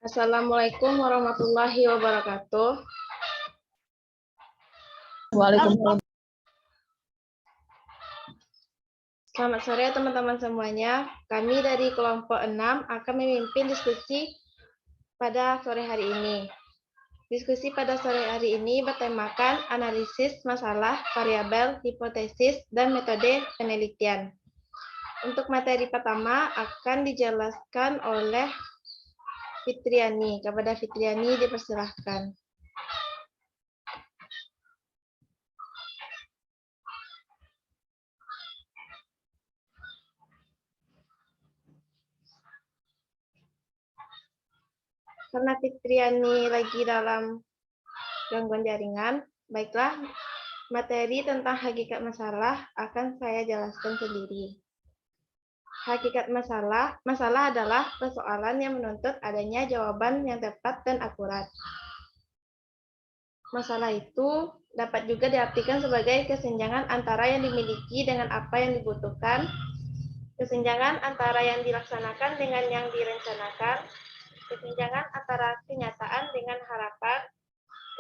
Assalamualaikum warahmatullahi wabarakatuh. Waalaikumsalam. Selamat sore teman-teman semuanya. Kami dari kelompok 6 akan memimpin diskusi pada sore hari ini. Diskusi pada sore hari ini bertemakan analisis masalah, variabel, hipotesis, dan metode penelitian. Untuk materi pertama akan dijelaskan oleh Fitriani. Kepada Fitriani dipersilahkan. Karena Fitriani lagi dalam gangguan jaringan, baiklah materi tentang hakikat masalah akan saya jelaskan sendiri. Hakikat masalah adalah persoalan yang menuntut adanya jawaban yang tepat dan akurat. Masalah itu dapat juga diartikan sebagai kesenjangan antara yang dimiliki dengan apa yang dibutuhkan, kesenjangan antara yang dilaksanakan dengan yang direncanakan, kesenjangan antara kenyataan dengan harapan.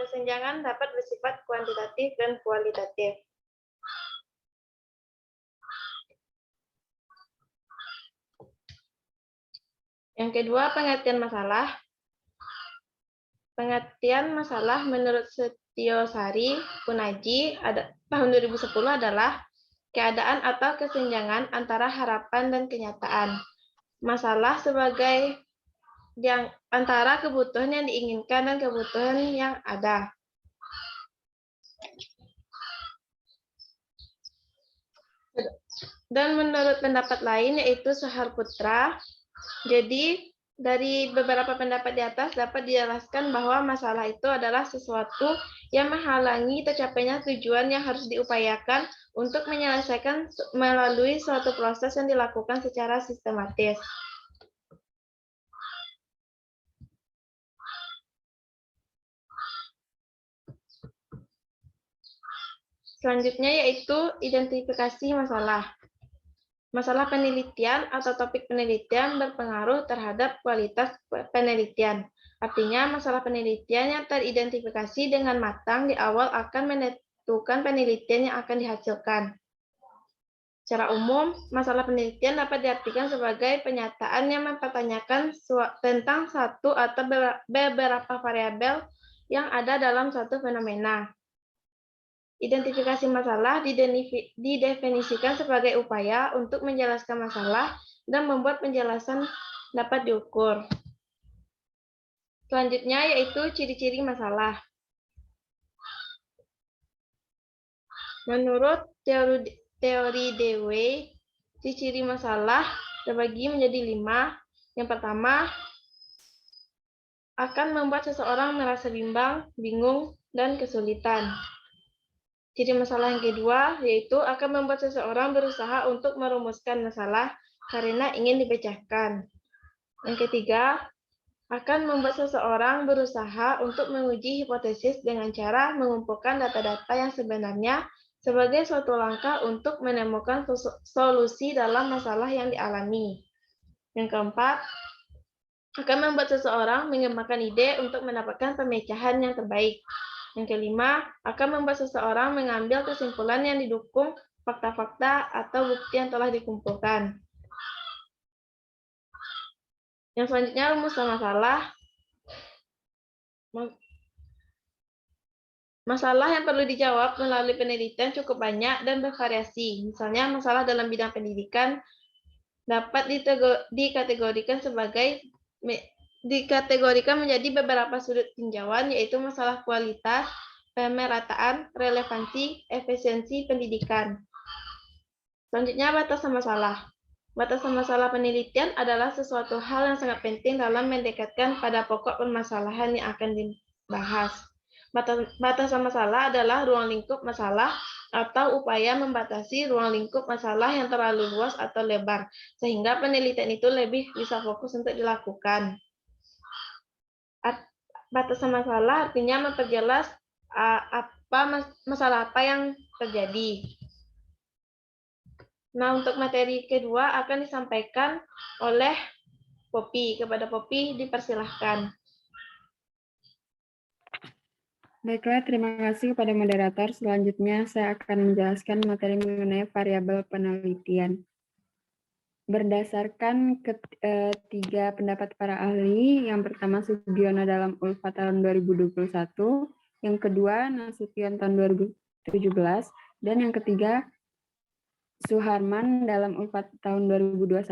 Kesenjangan dapat bersifat kuantitatif dan kualitatif. Yang kedua, pengertian masalah. Pengertian masalah menurut Setiosari Punaji tahun 2010 adalah keadaan atau kesenjangan antara harapan dan kenyataan. Masalah sebagai yang antara kebutuhan yang diinginkan dan kebutuhan yang ada. Dan menurut pendapat lain yaitu Saharputra, jadi dari beberapa pendapat di atas dapat dijelaskan bahwa masalah itu adalah sesuatu yang menghalangi tercapainya tujuan yang harus diupayakan untuk menyelesaikan melalui suatu proses yang dilakukan secara sistematis. Selanjutnya yaitu identifikasi masalah. Masalah penelitian atau topik penelitian berpengaruh terhadap kualitas penelitian. Artinya, masalah penelitian yang teridentifikasi dengan matang di awal akan menentukan penelitian yang akan dihasilkan. Secara umum, masalah penelitian dapat diartikan sebagai pernyataan yang mempertanyakan tentang satu atau beberapa variabel yang ada dalam suatu fenomena. Identifikasi masalah didefinisikan sebagai upaya untuk menjelaskan masalah dan membuat penjelasan dapat diukur. Selanjutnya yaitu ciri-ciri masalah. Menurut teori Dewey, ciri-ciri masalah terbagi menjadi 5. Yang pertama, akan membuat seseorang merasa bimbang, bingung, dan kesulitan. Ciri masalah yang kedua yaitu akan membuat seseorang berusaha untuk merumuskan masalah karena ingin dipecahkan. Yang ketiga, akan membuat seseorang berusaha untuk menguji hipotesis dengan cara mengumpulkan data-data yang sebenarnya sebagai suatu langkah untuk menemukan solusi dalam masalah yang dialami. Yang keempat, akan membuat seseorang mengembangkan ide untuk mendapatkan pemecahan yang terbaik. Yang kelima, akan membuat seseorang mengambil kesimpulan yang didukung fakta-fakta atau bukti yang telah dikumpulkan. Yang selanjutnya, rumus masalah. Masalah yang perlu dijawab melalui penelitian cukup banyak dan bervariasi. Misalnya, masalah dalam bidang pendidikan dapat dikategorikan menjadi beberapa sudut tinjauan, yaitu masalah kualitas, pemerataan, relevansi, efisiensi pendidikan. Selanjutnya, batasan masalah. Batasan masalah penelitian adalah sesuatu hal yang sangat penting dalam mendekatkan pada pokok permasalahan yang akan dibahas. Batasan masalah adalah ruang lingkup masalah atau upaya membatasi ruang lingkup masalah yang terlalu luas atau lebar, sehingga penelitian itu lebih bisa fokus untuk dilakukan. Batasan masalah artinya memperjelas masalah apa yang terjadi. Nah, untuk materi kedua akan disampaikan oleh Poppy. Kepada Poppy dipersilahkan. Baiklah, terima kasih kepada moderator. Selanjutnya saya akan menjelaskan materi mengenai variabel penelitian. Berdasarkan ketiga pendapat para ahli, yang pertama Sugiono dalam ULFA tahun 2021, yang kedua Nasution tahun 2017, dan yang ketiga Suharman dalam ULFA tahun 2021,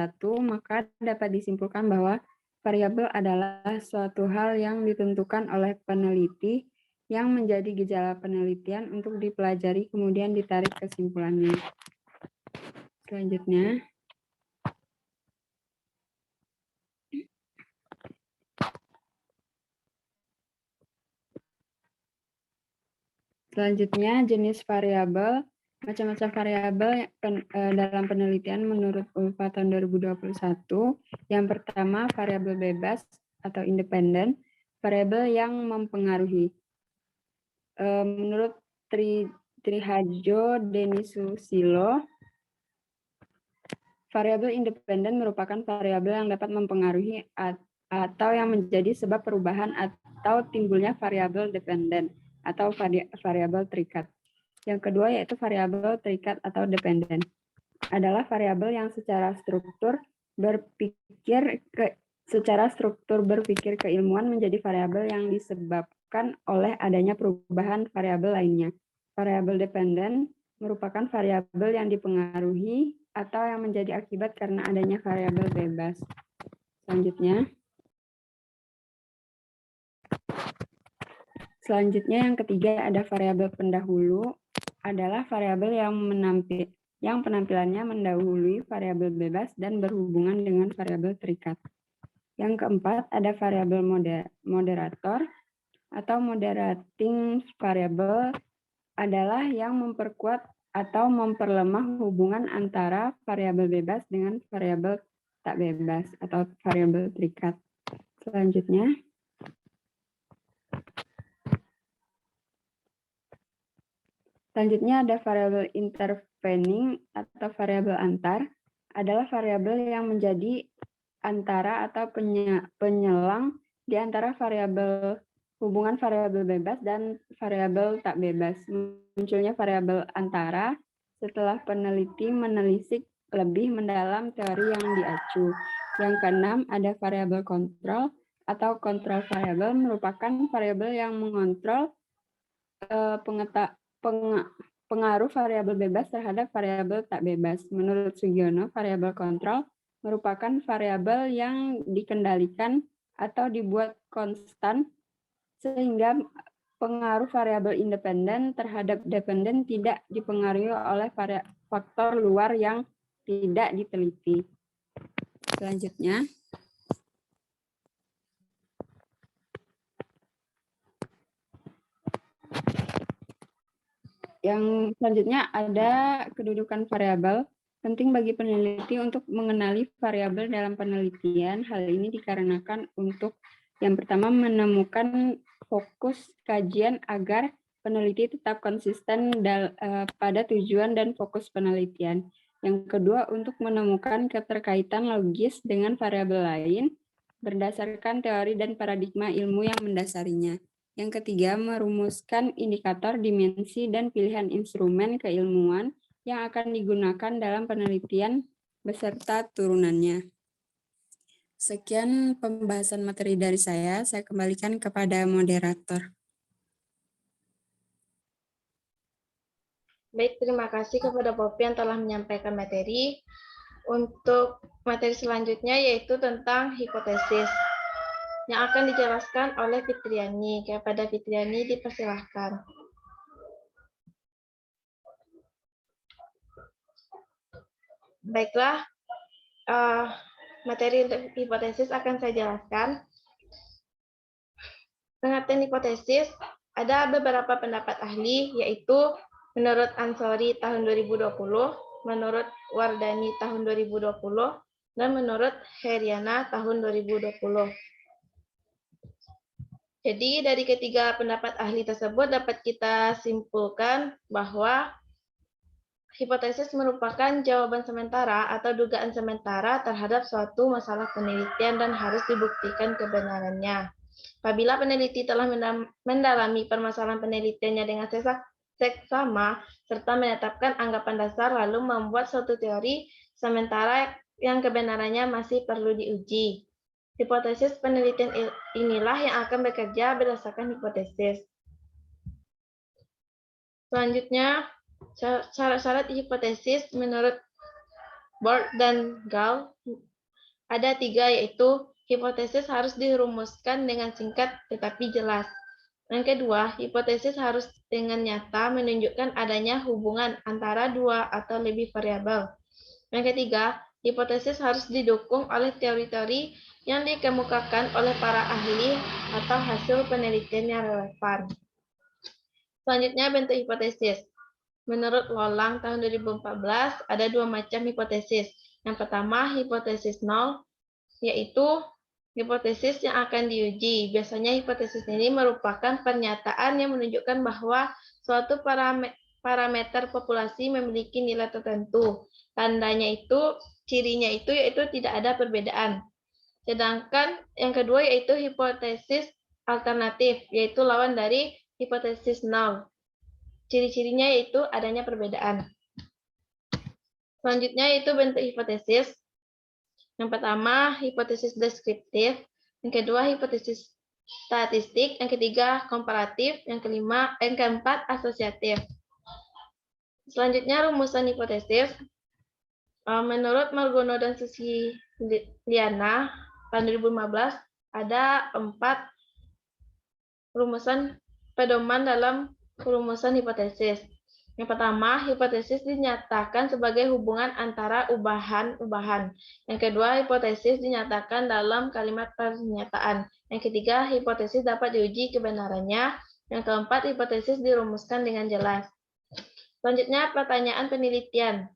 maka dapat disimpulkan bahwa variabel adalah suatu hal yang ditentukan oleh peneliti yang menjadi gejala penelitian untuk dipelajari kemudian ditarik kesimpulannya. Selanjutnya jenis variabel, macam-macam variabel dalam penelitian menurut ULFA tahun 2021. Yang pertama variabel bebas atau independen, variabel yang mempengaruhi. Menurut Triharjo Denisusilo, variabel independen merupakan variabel yang dapat mempengaruhi atau yang menjadi sebab perubahan atau timbulnya variabel dependen atau variabel terikat. Yang kedua yaitu variabel terikat atau dependen. Adalah variabel yang secara struktur berpikir keilmuan menjadi variabel yang disebabkan oleh adanya perubahan variabel lainnya. Variabel dependen merupakan variabel yang dipengaruhi atau yang menjadi akibat karena adanya variabel bebas. Selanjutnya yang ketiga ada variabel pendahulu, adalah variabel yang penampilannya mendahului variabel bebas dan berhubungan dengan variabel terikat. Yang keempat ada variabel moderator atau moderating variable, adalah yang memperkuat atau memperlemah hubungan antara variabel bebas dengan variabel tak bebas atau variabel terikat. Selanjutnya ada variabel intervening atau variabel antar, adalah variabel yang menjadi antara atau penyelang di antara hubungan variabel bebas dan variabel tak bebas. Munculnya variabel antara setelah peneliti menelisik lebih mendalam teori yang diacu. Yang keenam ada variabel kontrol atau kontrol variabel, merupakan variabel yang mengontrol pengaruh variabel bebas terhadap variabel tak bebas. Menurut Sugiono, variabel kontrol merupakan variabel yang dikendalikan atau dibuat konstan sehingga pengaruh variabel independen terhadap dependen tidak dipengaruhi oleh faktor luar yang tidak diteliti. Selanjutnya, yang selanjutnya ada kedudukan variabel. Penting bagi peneliti untuk mengenali variabel dalam penelitian. Hal ini dikarenakan untuk yang pertama menemukan fokus kajian agar peneliti tetap konsisten pada tujuan dan fokus penelitian. Yang kedua untuk menemukan keterkaitan logis dengan variabel lain berdasarkan teori dan paradigma ilmu yang mendasarinya. Yang ketiga, merumuskan indikator, dimensi, dan pilihan instrumen keilmuan yang akan digunakan dalam penelitian beserta turunannya. Sekian pembahasan materi dari saya kembalikan kepada moderator. Baik, terima kasih kepada Poppy yang telah menyampaikan materi. Untuk materi selanjutnya yaitu tentang hipotesis yang akan dijelaskan oleh Fitriani. Kepada Fitriani dipersilahkan. Baiklah, materi untuk hipotesis akan saya jelaskan. Pengertian hipotesis, ada beberapa pendapat ahli, yaitu menurut Ansori tahun 2020, menurut Wardani tahun 2020, dan menurut Heriana tahun 2020. Jadi dari ketiga pendapat ahli tersebut dapat kita simpulkan bahwa Hipotesis merupakan jawaban sementara atau dugaan sementara terhadap suatu masalah penelitian dan harus dibuktikan kebenarannya. Apabila peneliti telah mendalami permasalahan penelitiannya dengan seksama serta menetapkan anggapan dasar lalu membuat suatu teori sementara yang kebenarannya masih perlu diuji. Hipotesis penelitian inilah yang akan bekerja berdasarkan hipotesis. Selanjutnya, syarat-syarat hipotesis menurut Bord dan Gall ada 3, yaitu hipotesis harus dirumuskan dengan singkat tetapi jelas. Yang kedua, hipotesis harus dengan nyata menunjukkan adanya hubungan antara 2 atau lebih variabel. Yang ketiga, hipotesis harus didukung oleh teori-teori yang dikemukakan oleh para ahli atau hasil penelitian yang relevan. Selanjutnya, bentuk hipotesis. Menurut Lolang tahun 2014, ada 2 macam hipotesis. Yang pertama, hipotesis nol, yaitu hipotesis yang akan diuji. Biasanya hipotesis ini merupakan pernyataan yang menunjukkan bahwa suatu parameter populasi memiliki nilai tertentu. Tandanya itu, cirinya itu yaitu tidak ada perbedaan. Sedangkan yang kedua yaitu hipotesis alternatif, yaitu lawan dari hipotesis nol. Ciri-cirinya yaitu adanya perbedaan. Selanjutnya yaitu bentuk hipotesis. Yang pertama, hipotesis deskriptif. Yang kedua, hipotesis statistik. Yang ketiga, komparatif. Yang keempat, asosiatif. Selanjutnya, rumusan hipotesis. Menurut Margono dan Susiliana, tahun 2015, ada 4 rumusan pedoman dalam rumusan hipotesis. Yang pertama, hipotesis dinyatakan sebagai hubungan antara ubahan-ubahan. Yang kedua, hipotesis dinyatakan dalam kalimat pernyataan. Yang ketiga, hipotesis dapat diuji kebenarannya. Yang keempat, hipotesis dirumuskan dengan jelas. Selanjutnya, pertanyaan penelitian.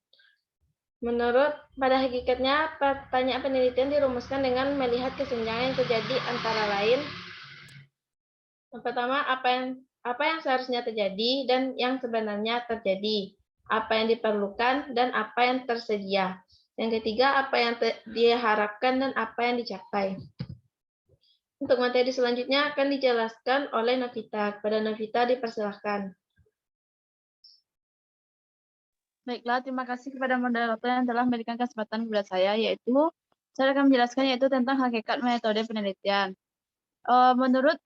Pada hakikatnya, pertanyaan penelitian dirumuskan dengan melihat kesenjangan yang terjadi antara lain. Yang pertama, apa yang seharusnya terjadi dan yang sebenarnya terjadi, apa yang diperlukan dan apa yang tersedia. Yang ketiga, apa yang diharapkan dan apa yang dicapai. Untuk materi selanjutnya akan dijelaskan oleh Novita. Kepada Novita dipersilahkan. Baiklah, terima kasih kepada moderator yang telah memberikan kesempatan kepada saya, yaitu saya akan menjelaskan yaitu tentang hakikat metode penelitian. Menurut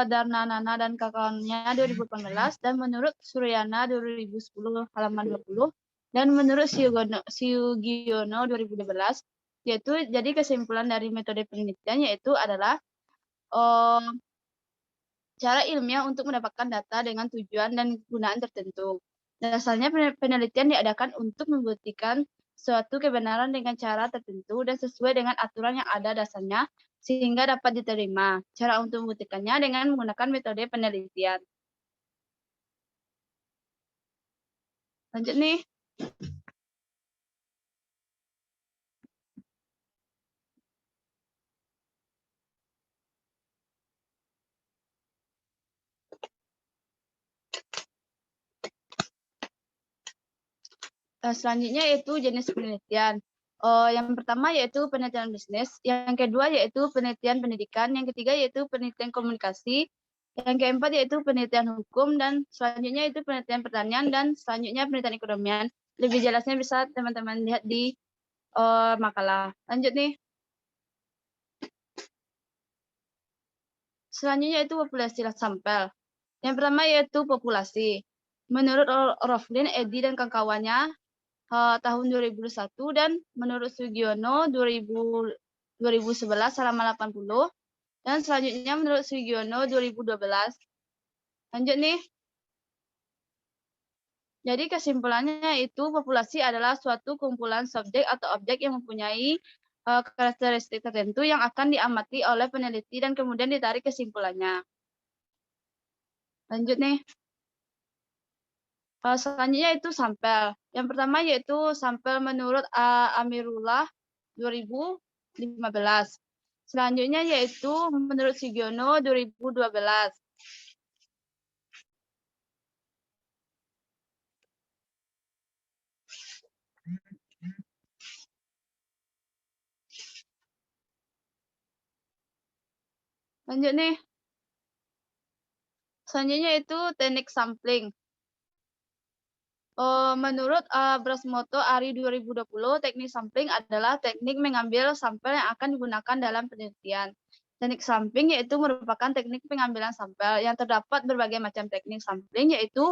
Darnanana dan kawannya 2018 dan menurut Suryana 2010 halaman 20 dan menurut Sugiono 2012, yaitu jadi kesimpulan dari metode penelitian yaitu adalah cara ilmiah untuk mendapatkan data dengan tujuan dan kegunaan tertentu. Dasarnya penelitian diadakan untuk membuktikan suatu kebenaran dengan cara tertentu dan sesuai dengan aturan yang ada dasarnya sehingga dapat diterima. Cara untuk membuktikannya dengan menggunakan metode penelitian. Lanjut nih. Selanjutnya yaitu jenis penelitian. Yang pertama yaitu penelitian bisnis, yang kedua yaitu penelitian pendidikan, yang ketiga yaitu penelitian komunikasi, yang keempat yaitu penelitian hukum, dan selanjutnya yaitu penelitian pertanian, dan selanjutnya penelitian ekonomian. Lebih jelasnya bisa teman-teman lihat di makalah. Lanjut nih. Selanjutnya yaitu populasi sampel. Yang pertama yaitu populasi. Menurut Roflin, Edi, dan kawan-kawannya, tahun 2001 dan menurut Sugiono 2011 halaman 80 dan selanjutnya menurut Sugiono 2012. Lanjut nih. Jadi kesimpulannya itu populasi adalah suatu kumpulan subjek atau objek yang mempunyai karakteristik tertentu yang akan diamati oleh peneliti dan kemudian ditarik kesimpulannya. Lanjut nih. Selanjutnya itu sampel. Yang pertama yaitu sampel menurut Amirullah 2015. Selanjutnya yaitu menurut Sugiono 2012. Lanjut nih. Selanjutnya itu teknik sampling. Menurut Brasmoto ARI 2020, teknik sampling adalah teknik mengambil sampel yang akan digunakan dalam penelitian. Teknik sampling yaitu merupakan teknik pengambilan sampel yang terdapat berbagai macam teknik sampling yaitu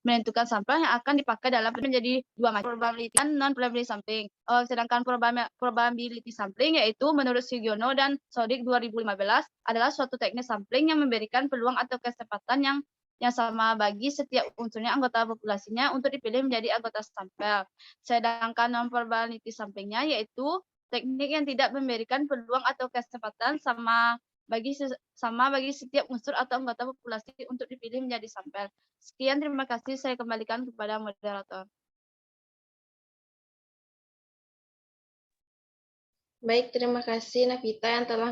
menentukan sampel yang akan dipakai dalam menjadi dua macam, probability dan non-probability sampling. Sedangkan probability sampling yaitu menurut Sugiono dan Sodik 2015 adalah suatu teknik sampling yang memberikan peluang atau kesempatan yang sama bagi setiap unsurnya anggota populasinya untuk dipilih menjadi anggota sampel. Sedangkan non-probability samplingnya yaitu teknik yang tidak memberikan peluang atau kesempatan sama bagi setiap unsur atau anggota populasi untuk dipilih menjadi sampel. Sekian, terima kasih. Saya kembalikan kepada moderator. Baik, terima kasih Navita yang telah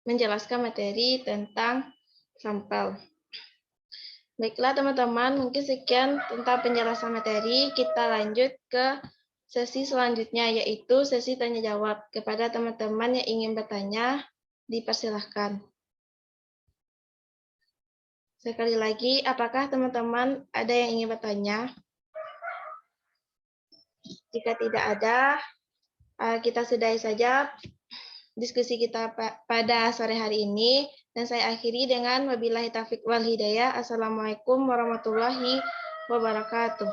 menjelaskan materi tentang sampel. Baiklah teman-teman, mungkin sekian tentang penjelasan materi. Kita lanjut ke sesi selanjutnya, yaitu sesi tanya-jawab. Kepada teman-teman yang ingin bertanya, dipersilahkan. Sekali lagi, apakah teman-teman ada yang ingin bertanya? Jika tidak ada, kita sudahi saja diskusi kita pada sore hari ini. Dan saya akhiri dengan wabillahi taufiq wal hidayah. Assalamualaikum warahmatullahi wabarakatuh.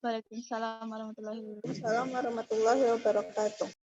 Waalaikumsalam warahmatullahi wabarakatuh. Assalamualaikum warahmatullahi wabarakatuh.